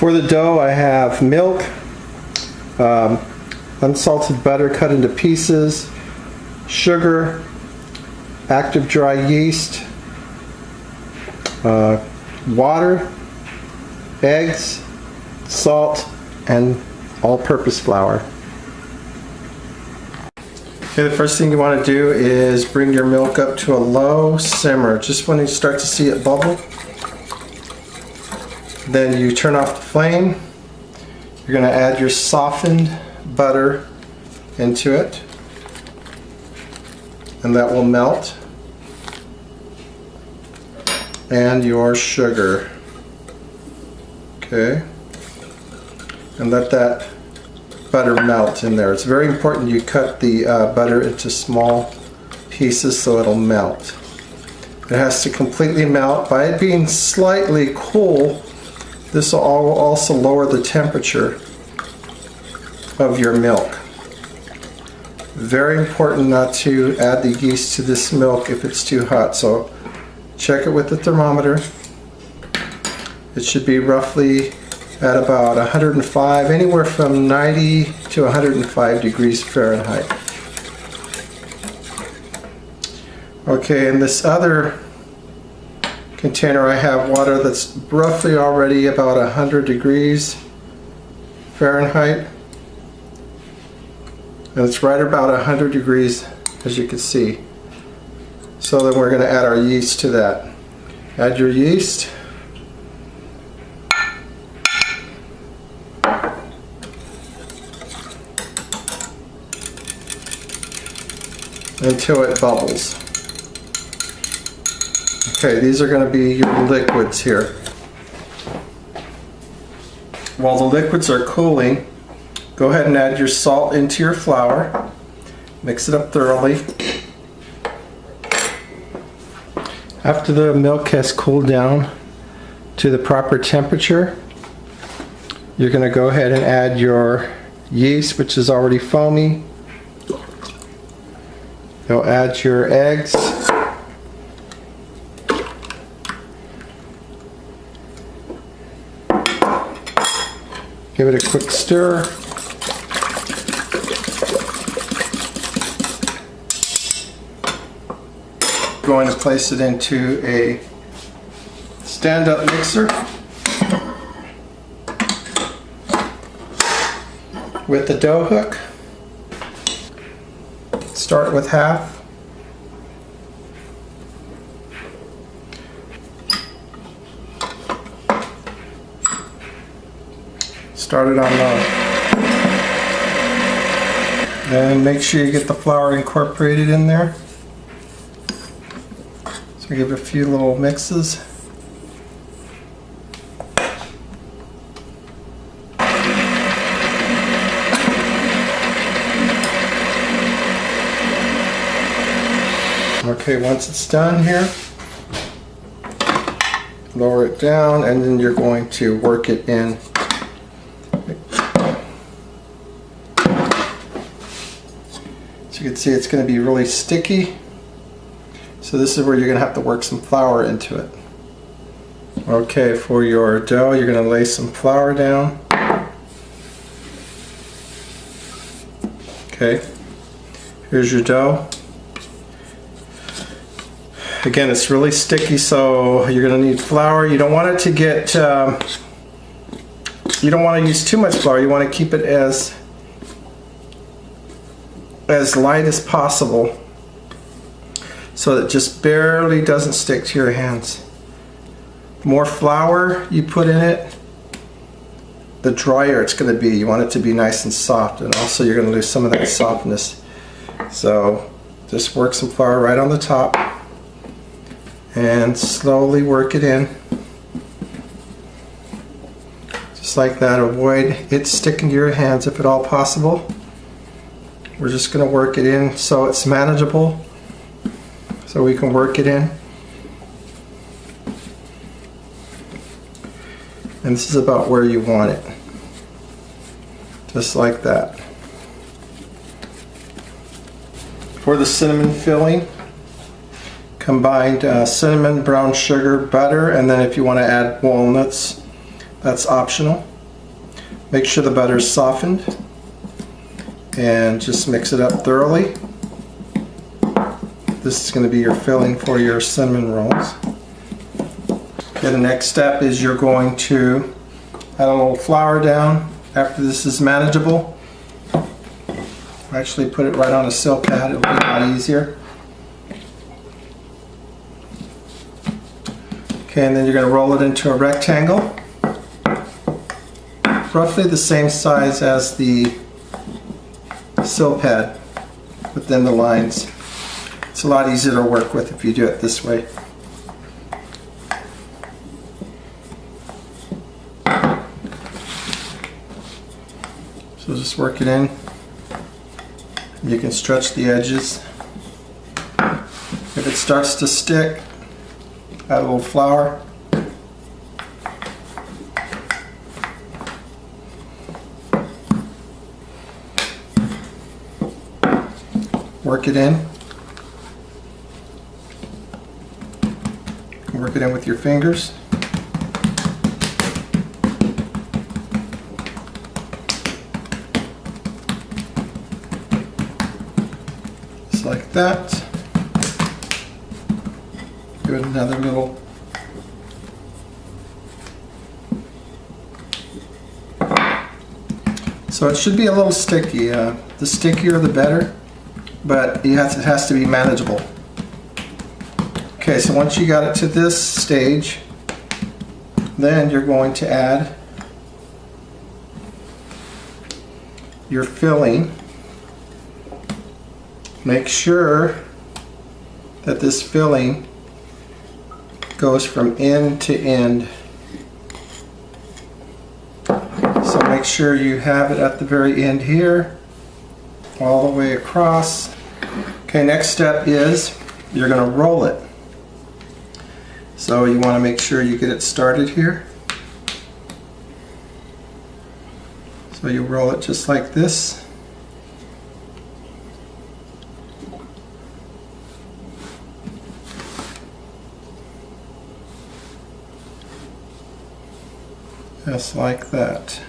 For the dough, I have milk, unsalted butter cut into pieces, sugar, active dry yeast, water, eggs, salt, and all-purpose flour. Okay, the first thing you want to do is bring your milk up to a low simmer. Just when you start to see it bubble, then you turn off the flame. You're going to add your softened butter into it, and that will melt, and your sugar. Okay, and let that butter melt in there. It's very important you cut the butter into small pieces so it'll melt. It has to completely melt. By it being slightly cool, this will also lower the temperature of your milk. Very important not to add the yeast to this milk if it's too hot, so check it with the thermometer. It should be roughly at about 105, anywhere from 90 to 105 degrees Fahrenheit. Okay, in this other container I have water that's roughly already about 100 degrees Fahrenheit. And it's right about 100 degrees, as you can see. So then we're going to add our yeast to that. Add your yeast. Until it bubbles. Okay, these are going to be your liquids here. While the liquids are cooling, go ahead and add your salt into your flour. Mix it up thoroughly. After the milk has cooled down to the proper temperature, you're going to go ahead and add your yeast, which is already foamy. You'll add your eggs. Give it a quick stir. Going to place it into a stand-up mixer with the dough hook. Start with half. Start it on low. And make sure you get the flour incorporated in there. So give it a few little mixes. Okay, once it's done here, lower it down, and then you're going to work it in. So you can see it's going to be really sticky. So this is where you're going to have to work some flour into it. Okay, for your dough, you're going to lay some flour down. Okay, here's your dough. Again, it's really sticky, so you're going to need flour. You don't want it to get, you don't want to use too much flour. You want to keep it as light as possible so that it just barely doesn't stick to your hands. The more flour you put in it, the drier it's going to be. You want it to be nice and soft, and also you're going to lose some of that softness. So just work some flour right on the top and slowly work it in. Just like that. Avoid it sticking to your hands if at all possible. We're just going to work it in so it's manageable, so we can work it in. And this is about where you want it. Just like that. For the cinnamon filling, combined cinnamon, brown sugar, butter, and then if you want to add walnuts, that's optional. Make sure the butter is softened and just mix it up thoroughly. This is going to be your filling for your cinnamon rolls. Okay, the next step is you're going to add a little flour down after this is manageable. Actually put it right on a sill pad, it'll be a lot easier. Okay, and then you're going to roll it into a rectangle, roughly the same size as the sill pad within the lines. It's a lot easier to work with if you do it this way. So just work it in. You can stretch the edges. If it starts to stick, add a little flour. Work it in. Work it in with your fingers. Just like that. Give it another little. So it should be a little sticky. The stickier the better, but it has to be manageable. Okay, so once you got it to this stage, then you're going to add your filling. Make sure that this filling goes from end to end. So make sure you have it at the very end here, all the way across. Okay, next step is you're going to roll it. So you want to make sure you get it started here. So you roll it just like this. Just like that.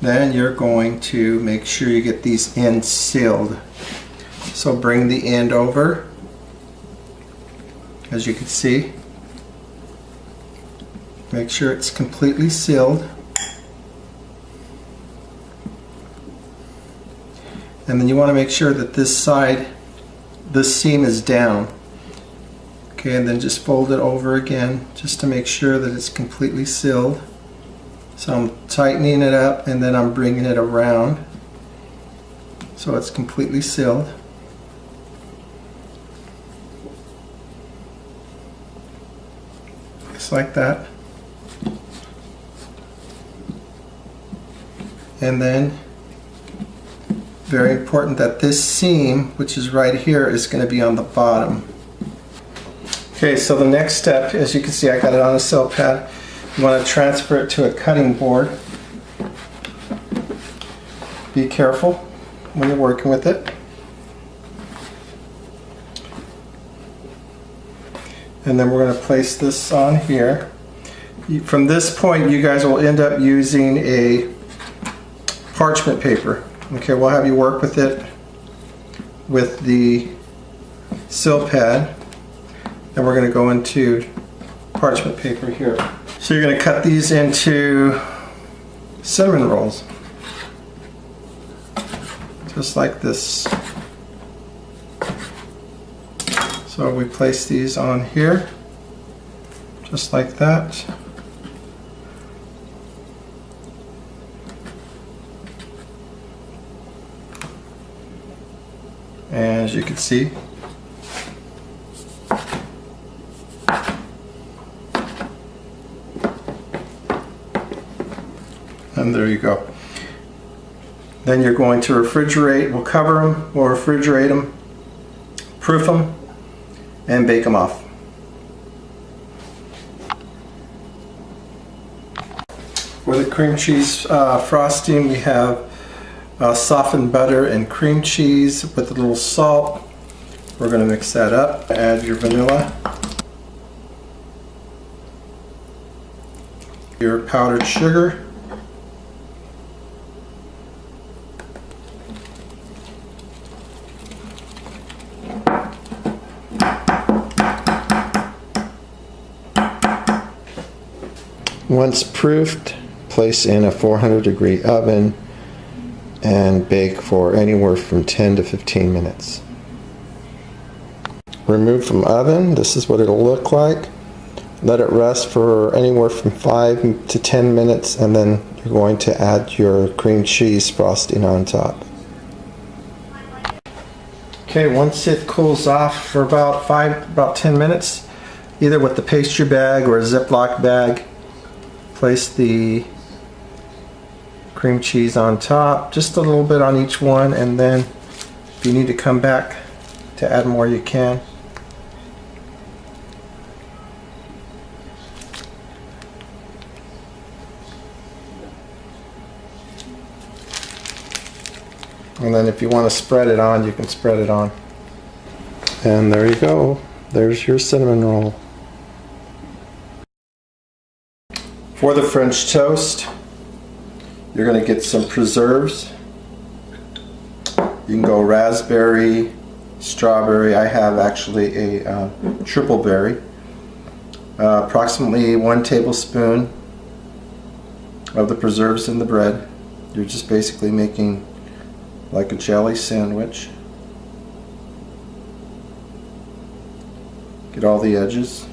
Then you're going to make sure you get these ends sealed. So bring the end over, as you can see. Make sure it's completely sealed. And then you want to make sure that this side, this seam is down. Okay, and then just fold it over again just to make sure that it's completely sealed. So I'm tightening it up and then I'm bringing it around so it's completely sealed. Just like that. And then, very important that this seam, which is right here, is going to be on the bottom. Okay, so the next step, as you can see, I got it on a sill pad. You want to transfer it to a cutting board. Be careful when you're working with it. And then we're going to place this on here. From this point, you guys will end up using a parchment paper. Okay, we'll have you work with it with the sill pad. And we're going to go into parchment paper here. So you're going to cut these into cinnamon rolls, just like this. So we place these on here, just like that. And as you can see, and there you go. Then you're going to refrigerate. We'll cover them, we'll refrigerate them, proof them, and bake them off. For the cream cheese frosting, we have softened butter and cream cheese with a little salt, We're going to mix that up. Add your vanilla, your powdered sugar, once proofed, place in a 400-degree oven and bake for anywhere from 10 to 15 minutes. Remove from oven, this is what it'll look like. Let it rest for anywhere from 5 to 10 minutes, and then you're going to add your cream cheese frosting on top. Okay, once it cools off for about 10 minutes, either with the pastry bag or a Ziploc bag, place the cream cheese on top, just a little bit on each one, and then if you need to come back to add more, you can. And then if you want to spread it on, you can spread it on. And there you go. There's your cinnamon roll. For the French toast, you're going to get some preserves. You can go raspberry, strawberry. I have actually a triple berry. Approximately 1 tablespoon of the preserves in the bread. You're just basically making like a jelly sandwich. Get all the edges.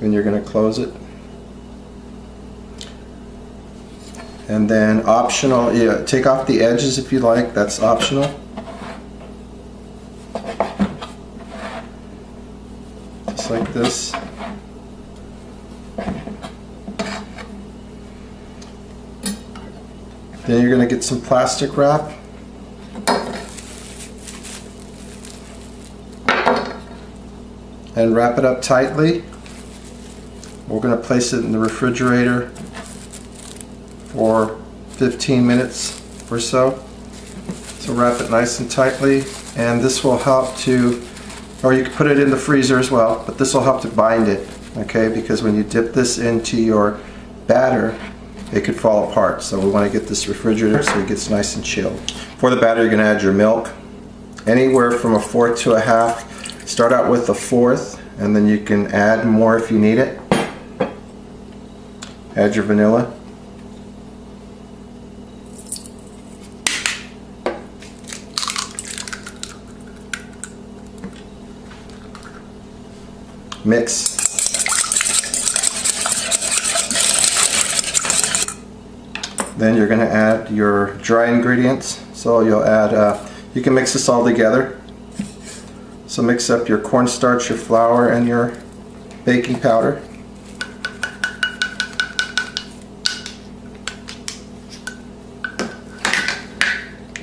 Then you're going to close it. And then optional, yeah, take off the edges if you like, that's optional. Just like this. Then you're going to get some plastic wrap. And wrap it up tightly. We're going to place it in the refrigerator for 15 minutes or so. So wrap it nice and tightly, and this will help to, or you can put it in the freezer as well, but this will help to bind it, okay? Because when you dip this into your batter, it could fall apart. So we want to get this refrigerator so it gets nice and chilled. For the batter, you're going to add your milk, anywhere from a fourth to a half. Start out with a fourth, and then you can add more if you need it. Add your vanilla. Mix. Then you're going to add your dry ingredients. So you'll add, you can mix this all together. So mix up your cornstarch, your flour, and your baking powder.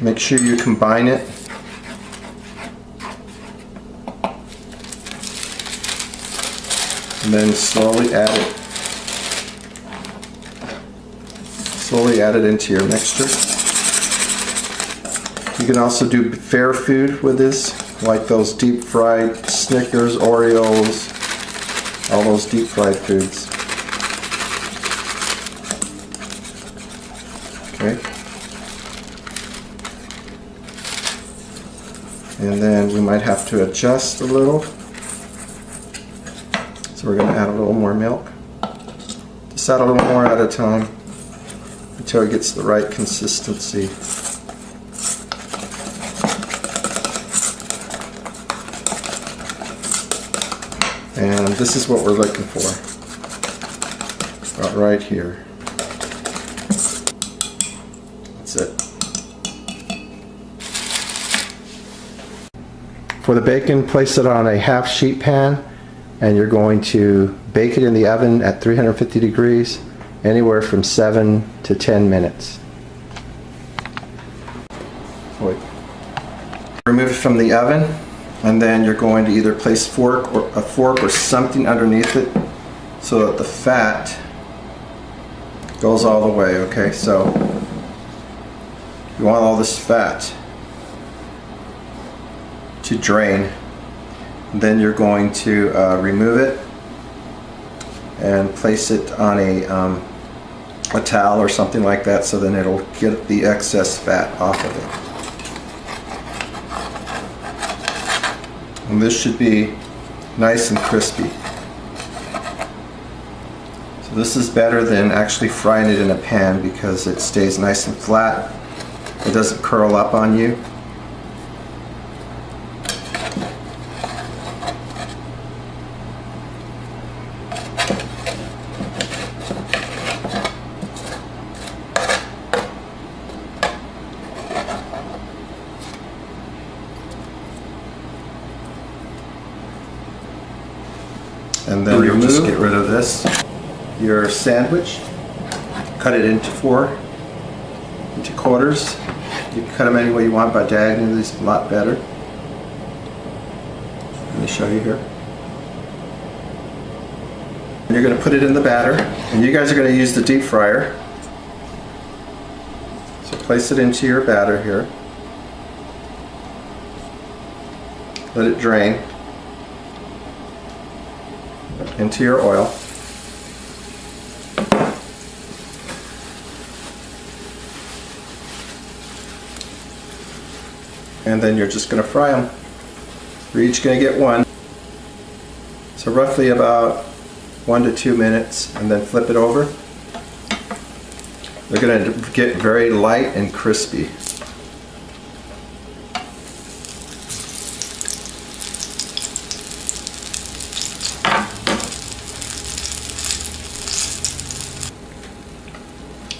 Make sure you combine it. And then slowly add it. Slowly add it into your mixture. You can also do fair food with this, like those deep fried Snickers, Oreos, all those deep fried foods. Okay. And then we might have to adjust a little. So we're going to add a little more milk. Just add a little more at a time until it gets the right consistency. And this is what we're looking for. About right here. That's it. For the bacon, place it on a half sheet pan, and you're going to bake it in the oven at 350 degrees, anywhere from 7 to 10 minutes. Wait. Remove it from the oven, and then you're going to either place a fork or something underneath it so that the fat goes all the way, okay? So you want all this fat to drain. Then you're going to remove it and place it on a towel or something like that, so then it'll get the excess fat off of it. And this should be nice and crispy. So this is better than actually frying it in a pan because it stays nice and flat. It doesn't curl up on you. And then you'll just get rid of this. Your sandwich, cut it into quarters. You can cut them any way you want, by diagonally is a lot better. Let me show you here. And you're going to put it in the batter, and you guys are going to use the deep fryer. So place it into your batter here. Let it drain into your oil. And then you're just going to fry them. You're each going to get one. So roughly about 1 to 2 minutes, and then flip it over. They're going to get very light and crispy.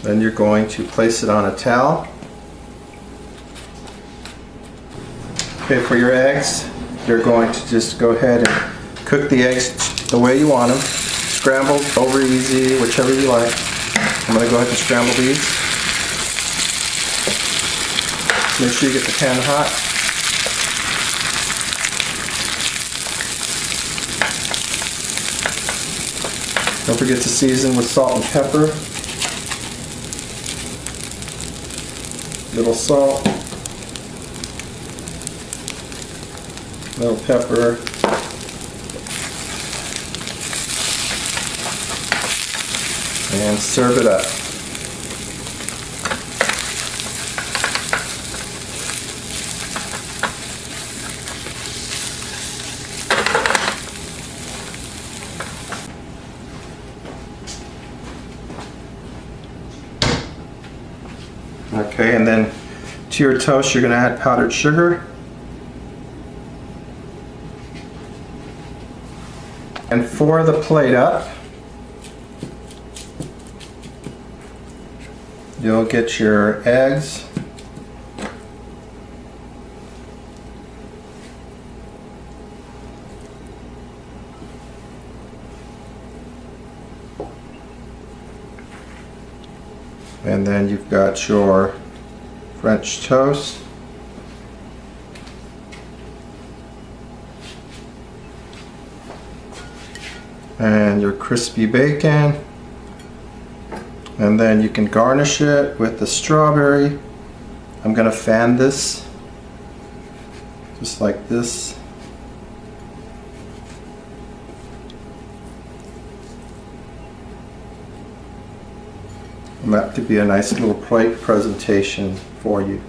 Then you're going to place it on a towel. Okay, for your eggs, you're going to just go ahead and cook the eggs the way you want them. Scrambled, over easy, whichever you like. I'm going to go ahead and scramble these. Make sure you get the pan hot. Don't forget to season with salt and pepper. Little salt, little pepper, and serve it up. Okay, and then to your toast, you're going to add powdered sugar. And for the plate up, you'll get your eggs. And then you've got your French toast. And your crispy bacon. And then you can garnish it with the strawberry. I'm going to fan this just like this. And that could be a nice little plate presentation for you.